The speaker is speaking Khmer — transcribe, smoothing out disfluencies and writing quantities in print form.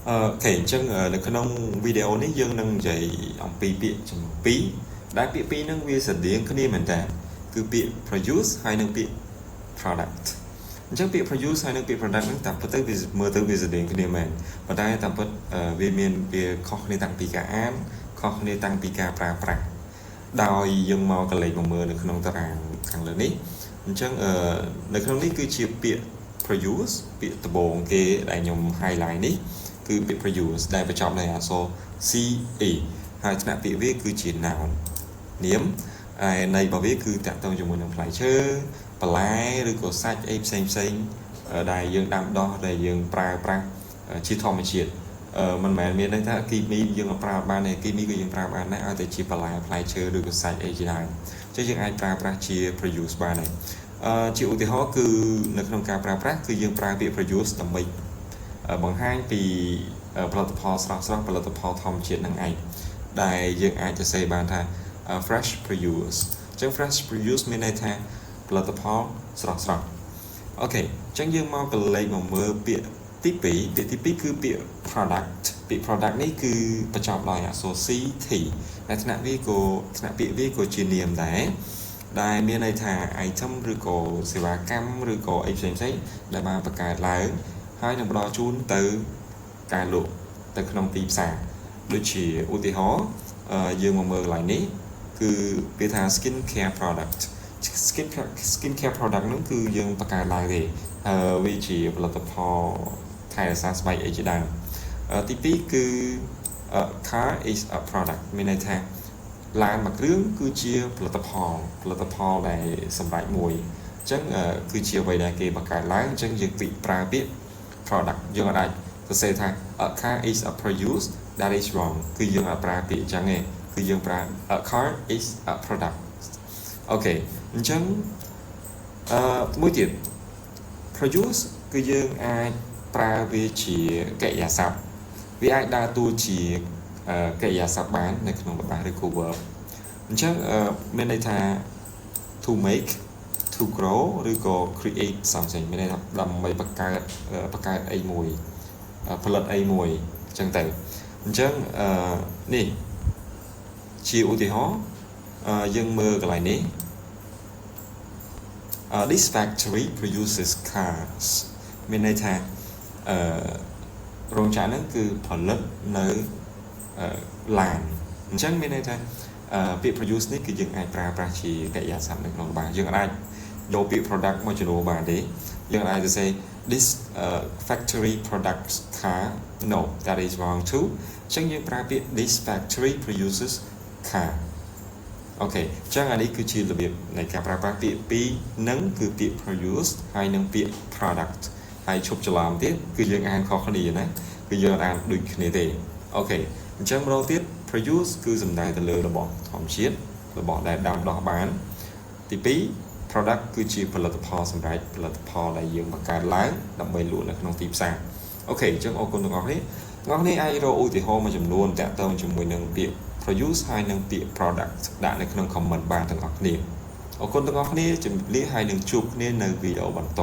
Ok, chânនៅក្នុងវីដេអូនេះយើងនឹងនិយាយអំពីពាក្យចំពីរដែលពាក្យពីរហ្នឹងវាស្រដៀងគ្នាមែនតើគឺពាក្យ produce ហើយនិងពាក្យ product អញ្ចឹងពាក្យ produce ហើយនិងពាក្យ product ហ្នឹងតាមពិតទៅវាមើលទៅវាស្រដៀងគ្នាមែនប៉ុន្តែតាមពិតវាមានវាខុសគ្នាតាំងពីការអានខុសគ្នាតាំងពីការប្រើប្រាស់ដោយយើងមកកលេចមកមើលនៅក្នុងតារាងខាងលើនេះអញ្ចឹងនៅក្នុងនេះគឺជាពាក្យ produce ពាក្យដំបូងគេដែលខ្ញុំ highlight នេះគឺពាក្យ produce ដែលបញ្ចប់ដោយអក្សរ CE ហើយថ្នាក់ពាក្យវាគឺជា noun នាមហើយន័យរបស់វាគឺតាក់ទងជាមួយនឹងផ្លែឈើបន្លែឬក៏សាច់អីផ្សេងដែលយើងដាំដុះដែលយើងប្រើប្រាស់ជាធម្មជាតិមិនមែនមានន័យថាគីមីយើងប្រើបានទេគីមីក៏យើងប្រើបានដែរឲ្យតែជាបន្លែផ្លែឈើឬក៏សាច់អីជាដើមអញ្ចឹងយើងអាចប្រើប្រាស់ជា produce បានដែរជាឧទាហរណ៍គឺនៅក្នុងការប្រើប្រាស់គឺយើងប្រើពាក្យ produce ដើម្បីបង្ហាញពីផលិតផលស្រស់ៗផលិតផលធម្មជាតិនឹងឯងដែលយើងអាចទៅសេបានថា fresh produce អញ្ចឹង fresh produce មានន័យថាផលិតផលស្រស់ៗអូខេអញ្ចឹងយើងមកកលេចមកមើលពាក្យទី2ពាក្យទី2គឺពាក្យ product ពាក្យ product នេះគឺបញ្ចប់ដោយអក្សរ CT ដែលថ្នាក់ពាក្យវាក៏ជានាមដែរដែលមានន័យថា item ឬក៏សេវាកម្មឬក៏អីផ្សេងដែលបានបង្កើតឡើងហើយនឹងផ្ដល់ជូនទៅការលក់ទៅក្នុងទីផ្សារដូចជាឧទាហរណ៍យើងមកមើលកន្លែងនេះគឺវាថា skin care product skin care product ហ្នឹងគឺយើងបង្កើតឡើងទេវាជាផលិតផលថែរក្សាស្បែកអីជាដើមទី2គឺ car is a product មានន័យថាឡានមួយគ្រឿងគឺជាផលិតផលដែលសម្រាប់មួយអញ្ចឹងគឺជាអ្វីដែលគេបង្កើតឡើងអញ្ចឹងយើងប្រើពាក្យ product យើងអាចសរសេរថា a car is a produce that is wrong គឺយើងអាចប្រើពាក្យអញ្ចឹងឯងគឺយើងប្រើ a car is a product អូខេអញ្ចឹងមួយទៀត produce គឺយើងអាចប្រើវាជាកិរិយាសព្ទវាអាចដើរតួជាកិរិយាសព្ទបាននៅក្នុងបទឬក៏ verb អញ្ចឹងមានន័យថា to make to grow ឬក៏ create something មានន័យថាដើម្បីបង្កើតអីមួយផលិតអីមួយអញ្ចឹងទៅអញ្ចឹងនេះជាឧទាហរណ៍យើងមើលកន្លែងនេះthis factory produces cars មានន័យថារោងចក្រហ្នឹងគឺផលិតនៅឡានអញ្ចឹងមានន័យថាពាក្យ produce នេះគឺយើងអាចប្រើប្រាស់ជាកិរិយាសព្ទនៅក្នុងបានយើងអាចយកពាក្យ product មកជំនួសបានទេយើងអាចទៅ say this factory products car no that is wrong too អញ្ចឹងយើងប្រើពាក្យ this factory produces car អូខេអញ្ចឹងអានេះគឺជារបៀបនៃការប្រើប្រាស់ពាក្យពីរនឹងគឺពាក្យ produce ហើយនិងពាក្យ product ហើយឈប់ច្រឡំទៀតគឺយើងអានខុសគ្នាណាគឺយើងអានដូចគ្នាទេអូខេអញ្ចឹងម្ដងទៀត produce គឺសំដៅទៅលើរបស់ធម្មជាតិរបស់ដែលដាំដុះបានទី2 product គឺជាផលិតផលសម្រាប់ផលិតផលដែលយើងបង្កើតឡើងដើម្បីលក់នៅក្នុងទីផ្សារអូខេអញ្ចឹងអរគុណទាំងអស់គ្នាអាចរកឧទាហរណ៍មួយចំនួនតាក់ទងជាមួយនឹងពាក្យ produce ហើយនិងពាក្យ product ដាក់នៅក្នុង comment បានទាំងអស់គ្នាអរគុណទាំងអស់គ្នាជម្រាបលាហើយនឹងជួបគ្នានៅវីដេអូបន្ត